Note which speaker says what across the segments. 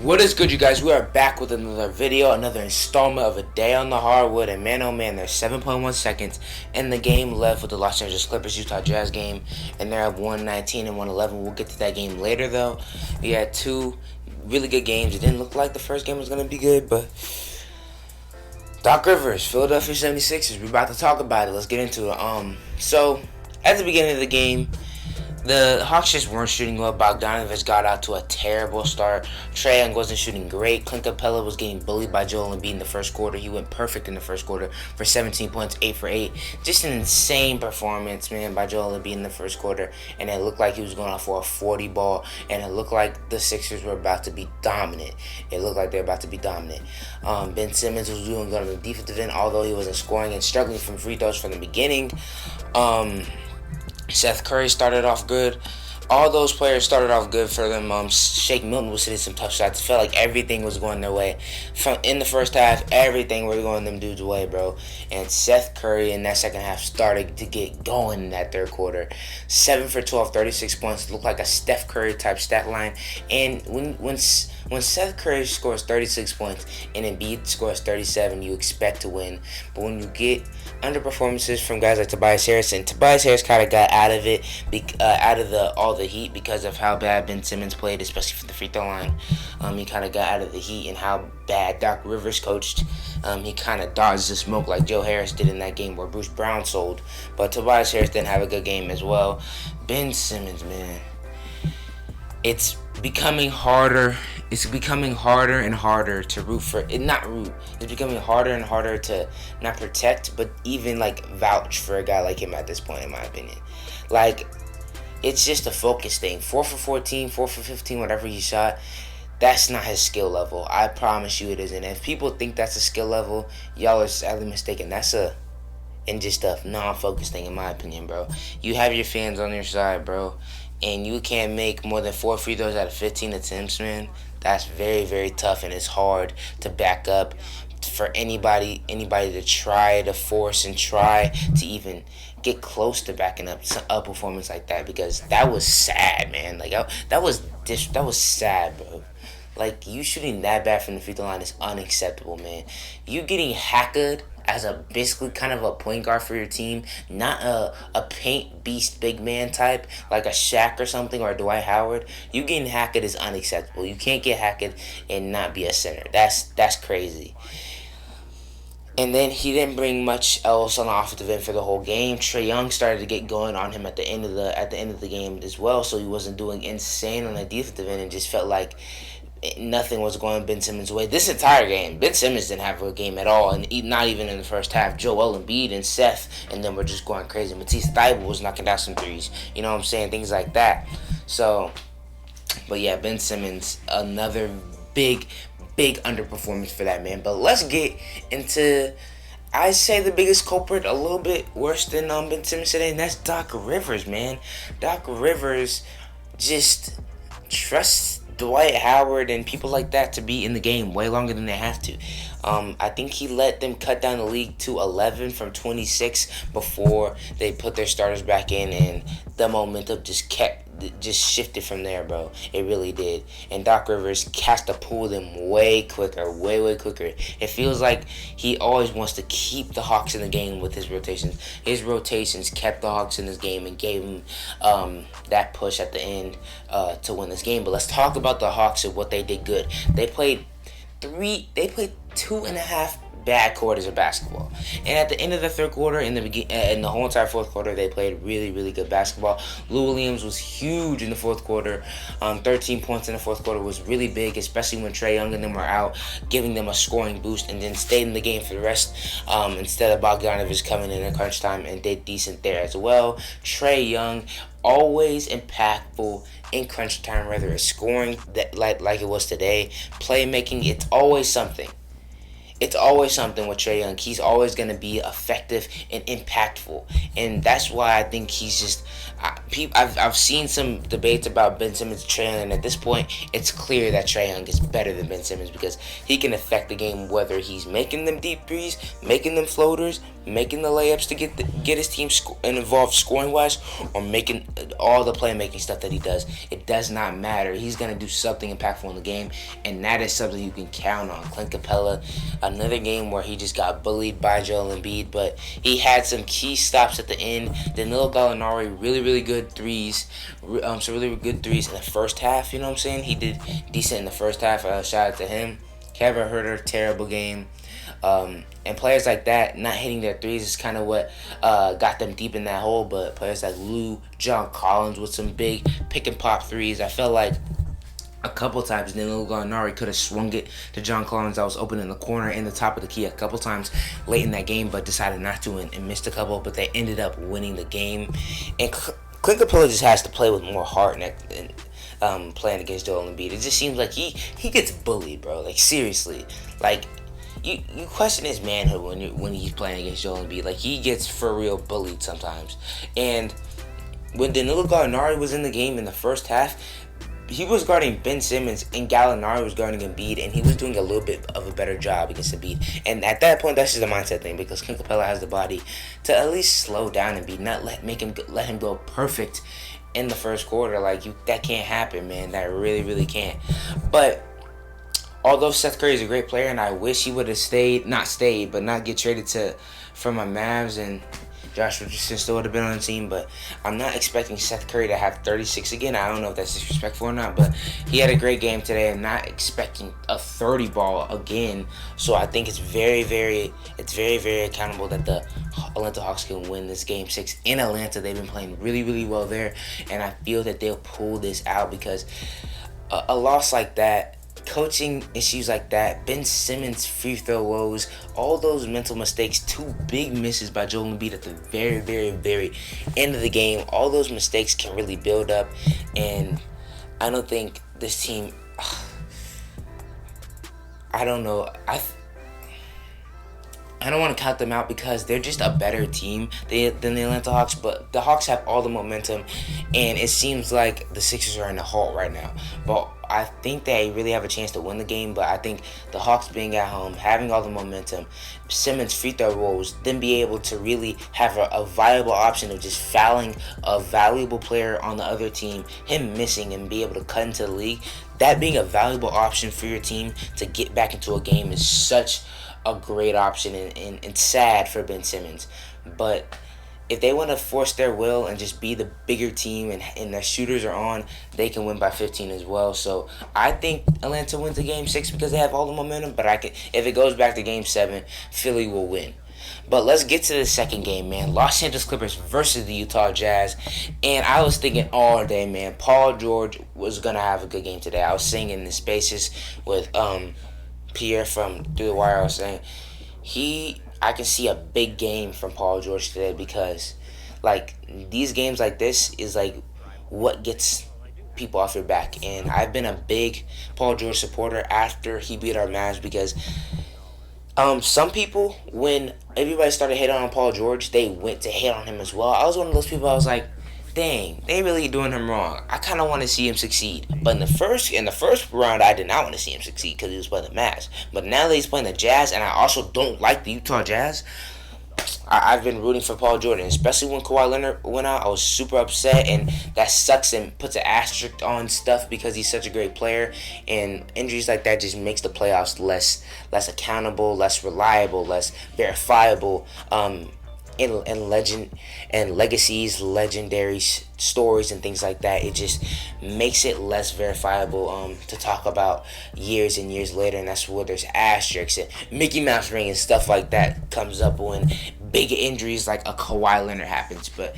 Speaker 1: What is good, you guys? We are back with another video, another installment of A Day on the Hardwood. And man, oh man, there's 7.1 seconds in the game left with the Los Angeles Clippers Utah Jazz game, and they're up 119 and 111. We'll get to that game later, though. We had two really good games. It didn't look like the first game was gonna be good, but Doc Rivers, Philadelphia 76ers. We're about to talk about it. Let's get into it. So at the beginning of the game, the Hawks just weren't shooting well. Bogdanovich got out to a terrible start. Trae Young wasn't shooting great. Clint Capella was getting bullied by Joel Embiid in the first quarter. He went perfect in the first quarter for 17 points, 8 for 8. Just an insane performance, man, by Joel Embiid in the first quarter. And it looked like he was going out for a 40 ball. And it looked like the Sixers were about to be dominant. Ben Simmons was doing good on the defensive end, although he wasn't scoring and struggling from free throws from the beginning. Seth Curry started off good. All those players started off good for them. Shake Milton was hitting some tough shots. It felt like everything was going their way. In the first half, everything was going them dudes' way, bro. And Seth Curry in that second half started to get going in that third quarter. 7 for 12, 36 points. Looked like a Steph Curry type stat line. And when Seth Curry scores 36 points and Embiid scores 37, you expect to win. But when you get underperformances from guys like Tobias Harris, and Tobias Harris kind of got out of it, out of all the heat because of how bad Ben Simmons played, especially from the free throw line. He kind of got out of the heat and how bad Doc Rivers coached. He kind of dodged the smoke like Joe Harris did in that game where Bruce Brown sold. But Tobias Harris didn't have a good game as well. Ben Simmons, man, it's becoming harder. It's becoming harder and harder to root for it. Not root. It's becoming harder and harder to not protect, but even like vouch for a guy like him at this point, in my opinion. Like, it's just a focus thing. 4 for 14, 4 for 15, whatever he shot. That's not his skill level. I promise you it isn't. If people think that's a skill level, y'all are sadly mistaken. That's a non-focused thing, in my opinion, bro. You have your fans on your side, bro, and you can't make more than 4 free throws out of 15 attempts, man. That's very, very tough, and it's hard to back up for anybody to try to force and try to even get close to backing up a performance like that, because that was sad, man. Like, that was sad, bro. Like, you shooting that bad from the free throw line is unacceptable, man. You getting hackered as a basically kind of a point guard for your team, not a paint beast big man type like a Shaq or something, or a Dwight Howard. You getting hacked is unacceptable. You can't get hacked and not be a center. That's crazy. And then he didn't bring much else on the offensive end for the whole game. Trae Young started to get going on him at the end of the game as well, so he wasn't doing insane on the defensive end, and just felt like nothing was going Ben Simmons' way. This entire game, Ben Simmons didn't have a game at all, and not even in the first half. Joel Embiid and Seth and then were just going crazy. Matisse Thybulle was knocking down some threes. You know what I'm saying? Things like that. So, but yeah, Ben Simmons, another big underperformance for that man. But let's get into, I say, the biggest culprit, a little bit worse than Ben Simmons today, and that's Doc Rivers, man. Doc Rivers just trusts Dwight Howard and people like that to be in the game way longer than they have to. I think he let them cut down the league to 11 from 26 before they put their starters back in, and the momentum just shifted from there, bro. It really did. And Doc Rivers has to pull them way quicker. It feels like he always wants to keep the Hawks in the game with his rotations. His rotations kept the Hawks in this game and gave him that push at the end to win this game. But let's talk about the Hawks and what they did good. They played 2.5 bad quarters of basketball, and at the end of the third quarter, in the whole entire fourth quarter, they played really good basketball. Lou Williams was huge in the fourth quarter. 13 points in the fourth quarter was really big, especially when Trae Young and them were out, giving them a scoring boost, and then stayed in the game for the rest, instead of Bogdanovich coming in at crunch time and did decent there as well. Trae Young, always impactful in crunch time, whether it's scoring like it was today, playmaking. It's always something. It's always something with Trae Young. He's always going to be effective and impactful. And that's why I think I've seen some debates about Ben Simmons and Trae Young, and at this point, it's clear that Trae Young is better than Ben Simmons because he can affect the game whether he's making them deep threes, making them floaters, making the layups to get his team involved scoring wise, or making all the playmaking stuff that he does. It does not matter. He's gonna do something impactful in the game, and that is something you can count on. Clint Capella, another game where he just got bullied by Joel Embiid, but he had some key stops at the end. Danilo Gallinari, really good threes, some really good threes in the first half. You know what I'm saying? He did decent in the first half. Shout out to him. Kevin Huerter, terrible game. And players like that not hitting their threes is kind of what got them deep in that hole. But players like Lou, John Collins with some big pick and pop threes. I felt like a couple times Danilo Gallinari could have swung it to John Collins that was open in the corner in the top of the key a couple times late in that game, but decided not to and missed a couple. But they ended up winning the game. And Clint Capella just has to play with more heart and playing against Joel Embiid. It just seems like he gets bullied, bro. Like, seriously. Like, you question his manhood when he's playing against Joel Embiid. Like, he gets for real bullied sometimes. And when Danilo Gallinari was in the game in the first half, he was guarding Ben Simmons and Gallinari was guarding Embiid, and he was doing a little bit of a better job against Embiid. And at that point, that's just a mindset thing because Clint Capella has the body to at least slow down Embiid, not let him go perfect in the first quarter. Like, that can't happen, man. That really can't. But although Seth Curry is a great player, and I wish he would have not get traded from my Mavs, and Josh Richardson still would have been on the team, but I'm not expecting Seth Curry to have 36 again. I don't know if that's disrespectful or not, but he had a great game today. I'm not expecting a 30 ball again, so I think it's very accountable that the Atlanta Hawks can win this Game 6 in Atlanta. They've been playing really well there, and I feel that they'll pull this out because a loss like that, coaching issues like that, Ben Simmons free throw woes, all those mental mistakes, 2 big misses by Joel Embiid at the very end of the game, all those mistakes can really build up, and I don't think this team, I don't know, I don't want to count them out because they're just a better team than the Atlanta Hawks, but the Hawks have all the momentum, and it seems like the Sixers are in a halt right now. But I think they really have a chance to win the game, but I think the Hawks being at home, having all the momentum, Simmons' free throw rolls, then be able to really have a viable option of just fouling a valuable player on the other team, him missing and be able to cut into the league, that being a valuable option for your team to get back into a game is such a great option and sad for Ben Simmons. But if they want to force their will and just be the bigger team and their shooters are on, they can win by 15 as well. So I think Atlanta wins the Game 6 because they have all the momentum, but if it goes back to Game 7, Philly will win. But let's get to the second game, man. Los Angeles Clippers versus the Utah Jazz. And I was thinking all day, man, Paul George was going to have a good game today. I was saying in the spaces with Pierre from Through the Wire, I was saying I can see a big game from Paul George today because, like, these games like this is like what gets people off your back. And I've been a big Paul George supporter after he beat our Mavs because some people, when everybody started hating on Paul George, they went to hate on him as well. I was one of those people. I was like, dang, they really doing him wrong. I kind of want to see him succeed. But in the first round, I did not want to see him succeed because he was playing the Mavs. But now that he's playing the Jazz, and I also don't like the Utah Jazz, I've been rooting for Paul George, especially when Kawhi Leonard went out. I was super upset, and that sucks and puts an asterisk on stuff because he's such a great player. And injuries like that just makes the playoffs less accountable, less reliable, less verifiable. And legend and legacies, legendary stories and things like that. It just makes it less verifiable to talk about years and years later, and that's where there's asterisks and Mickey Mouse ring and stuff like that comes up when big injuries like a Kawhi Leonard happens. But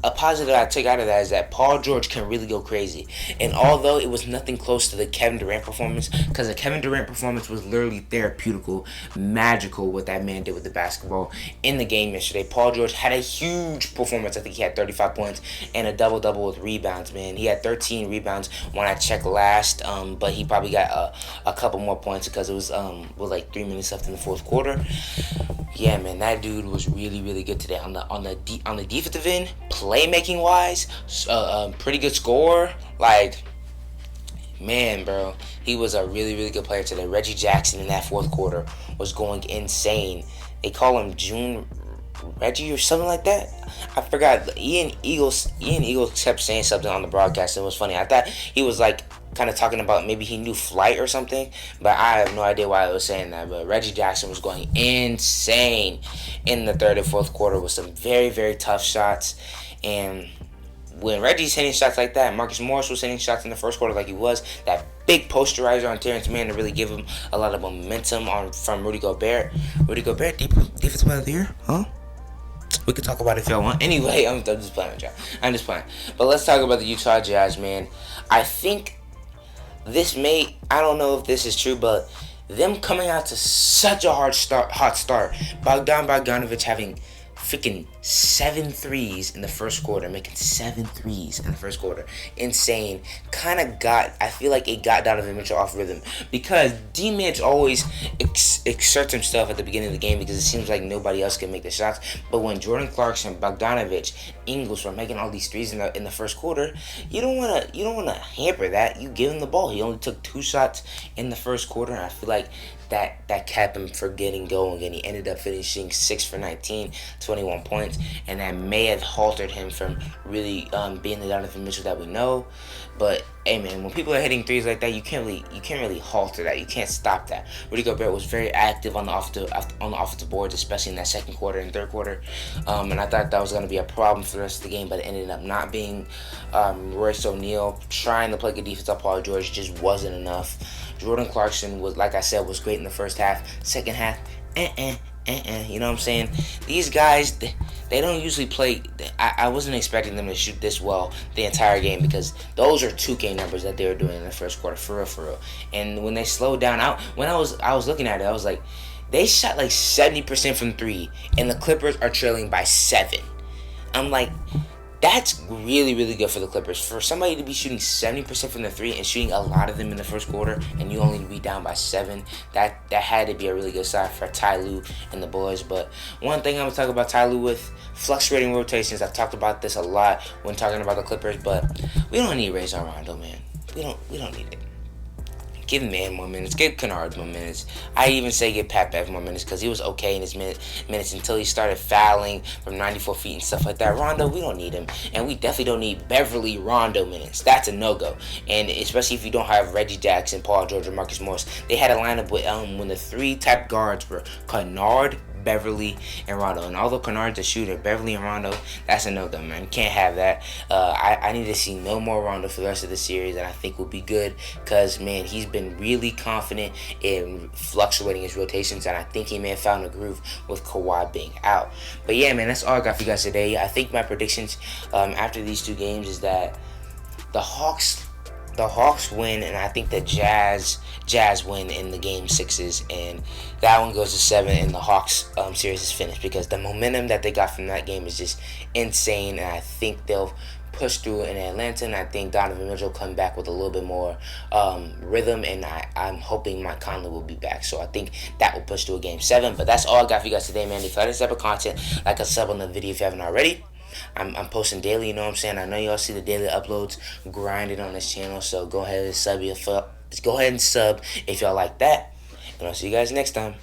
Speaker 1: a positive I took out of that is that Paul George can really go crazy. And although it was nothing close to the Kevin Durant performance, because the Kevin Durant performance was literally therapeutical, magical what that man did with the basketball in the game yesterday, Paul George had a huge performance. I think he had 35 points and a double-double with rebounds, man. He had 13 rebounds when I checked last, but he probably got a couple more points because it was with like 3 minutes left in the fourth quarter. Yeah, man, that dude was really good today. On the defensive end, playmaking wise, pretty good scorer. Like, man, bro, he was a really, really good player today. Reggie Jackson in that fourth quarter was going insane. They call him June Reggie or something like that. I forgot. Ian Eagles kept saying something on the broadcast. It was funny. I thought he was like kind of talking about maybe he knew flight or something, but I have no idea why I was saying that. But Reggie Jackson was going insane in the third and fourth quarter with some very, very tough shots. And when Reggie's hitting shots like that, Marcus Morris was hitting shots in the first quarter like he was, that big posterizer on Terrence Mann to really give him a lot of momentum from Rudy Gobert. Rudy Gobert, defensive player of the year, huh? We could talk about it if y'all want. Anyway, I'm just playing with y'all. I'm just playing. But let's talk about the Utah Jazz, man. I think I don't know if this is true, but them coming out to such a hot start. Bogdan Bogdanovic having freaking 7 threes in the first quarter, making 7 threes in the first quarter. Insane. I feel like it got Donovan Mitchell off rhythm because D-Mitch always exerts himself at the beginning of the game because it seems like nobody else can make the shots. But when Jordan Clarkson, Bogdanovic, Ingles were making all these threes in the first quarter, you don't wanna hamper that. You give him the ball. He only took 2 shots in the first quarter, and I feel like that kept him from getting going, and he ended up finishing 6 for 19, 21 points, and that may have halted him from really being the Donovan Mitchell that we know. But hey, man, when people are hitting threes like that, you can't really halter that. You can't stop that. Rudy Gobert was very active on the offensive boards, especially in that second quarter and third quarter, and I thought that was going to be a problem for the rest of the game, but it ended up not being. Royce O'Neal trying to play good defense on Paul George just wasn't enough. Jordan Clarkson was, like I said, was great in the first half. Second half, you know what I'm saying? These guys, they don't usually play. I wasn't expecting them to shoot this well the entire game because those are 2K numbers that they were doing in the first quarter, for real. And when they slowed down, when I was looking at it, I was like, they shot like 70% from 3, and the Clippers are trailing by 7. I'm like, that's really, really good for the Clippers. For somebody to be shooting 70% from the 3 and shooting a lot of them in the first quarter, and you only be down by 7, that had to be a really good sign for Ty Lue and the boys. But one thing I'm going to talk about Ty Lue with, fluctuating rotations. I've talked about this a lot when talking about the Clippers, but we don't need Rajon Rondo, man. We don't need it. Give Man more minutes. Give Kennard more minutes. I even say give Pat Bev more minutes because he was okay in his minutes until he started fouling from 94 feet and stuff like that. Rondo, we don't need him. And we definitely don't need Beverly Rondo minutes. That's a no-go. And especially if you don't have Reggie Jackson, Paul George, or Marcus Morris. They had a lineup with when the 3 type guards were Kennard, Beverly, and Rondo. And although Kennard's a shooter, Beverly and Rondo, that's a no-go, man. Can't have that. I need to see no more Rondo for the rest of the series, and I think we'll be good because, man, he's been really confident in fluctuating his rotations, and I think he may have found a groove with Kawhi being out. But, yeah, man, that's all I got for you guys today. I think my predictions after these 2 games is that the Hawks win, and I think the Jazz win in the game 6s, and that one goes to 7, and the Hawks series is finished because the momentum that they got from that game is just insane, and I think they'll push through in Atlanta, and I think Donovan Mitchell will come back with a little bit more rhythm, and I'm hoping Mike Conley will be back, so I think that will push through a game 7. But that's all I got for you guys today, man. If you like this type of content, like a sub on the video if you haven't already. I'm posting daily, you know what I'm saying? I know y'all see the daily uploads grinding on this channel, so go ahead and sub if y'all like that. And I'll see you guys next time.